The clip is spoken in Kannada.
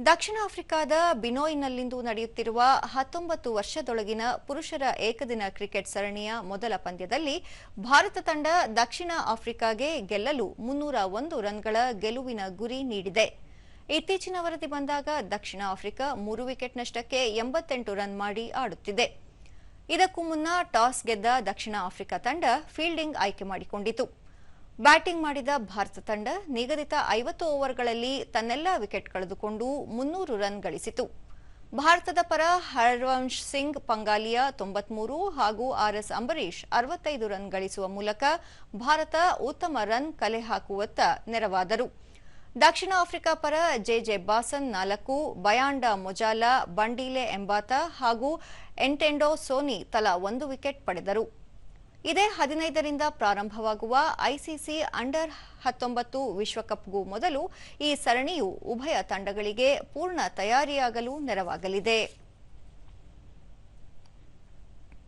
ದಕ್ಷಿಣ ಆಫ್ರಿಕಾದ ಬಿನೋಯ್ನಲ್ಲಿಂದು ನಡೆಯುತ್ತಿರುವ 19 ವರ್ಷದೊಳಗಿನ ಪುರುಷರ ಏಕದಿನ ಕ್ರಿಕೆಟ್ ಸರಣಿಯ ಮೊದಲ ಪಂದ್ಯದಲ್ಲಿ ಭಾರತ ತಂಡ ದಕ್ಷಿಣ ಆಫ್ರಿಕಾಗೆ ಗೆಲ್ಲಲು 301 ರನ್ಗಳ ಗೆಲುವಿನ ಗುರಿ ನೀಡಿದೆ. ಇತ್ತೀಚಿನ ವರದಿ ಬಂದಾಗ ದಕ್ಷಿಣ ಆಫ್ರಿಕಾ 3 ವಿಕೆಟ್ ನಷ್ಟಕ್ಕೆ 88 ರನ್ ಮಾಡಿ ಆಡುತ್ತಿದೆ. ಇದಕ್ಕೂ ಮುನ್ನ ಟಾಸ್ ಗೆದ್ದ ದಕ್ಷಿಣ ಆಫ್ರಿಕಾ ತಂಡ ಫೀಲ್ಡಿಂಗ್ ಆಯ್ಕೆ ಮಾಡಿಕೊಂಡಿತು. ಬ್ಯಾಟಿಂಗ್ ಮಾಡಿದ ಭಾರತ ತಂಡ ನಿಗದಿತ 50 ಓವರ್ಗಳಲ್ಲಿ ತನ್ನೆಲ್ಲ ವಿಕೆಟ್ ಕಳೆದುಕೊಂಡು 300 ರನ್ ಗಳಿಸಿತು. ಭಾರತದ ಪರ ಹರ್ವಂಶ್ ಸಿಂಗ್ ಪಂಗಾಲಿಯಾ 93 ಹಾಗೂ ಆರ್ಎಸ್ ಅಂಬರೀಶ್ 65 ರನ್ ಗಳಿಸುವ ಮೂಲಕ ಭಾರತ ಉತ್ತಮ ರನ್ ಕಲೆ ಹಾಕುವತ್ತ ನೆರವಾದರು. ದಕ್ಷಿಣ ಆಫ್ರಿಕಾ ಪರ ಜೆಜೆ ಬಾಸನ್ 4, ಬಯಾಂಡಾ ಮೊಜಾಲಾ, ಬಂಡೀಲೆ ಎಂಬಾತ ಹಾಗೂ ಎಂಟೆಂಡೋ ಸೋನಿ ತಲಾ 1 ವಿಕೆಟ್ ಪಡೆದರು. ಇದೇ 15ರಿಂದ ಪ್ರಾರಂಭವಾಗುವ ಐಸಿಸಿ ಅಂಡರ್ 19 ವಿಶ್ವಕಪ್ಗೂ ಮೊದಲು ಈ ಸರಣಿಯು ಉಭಯ ತಂಡಗಳಿಗೆ ಪೂರ್ಣ ತಯಾರಿಯಾಗಲು ನೆರವಾಗಲಿದೆ.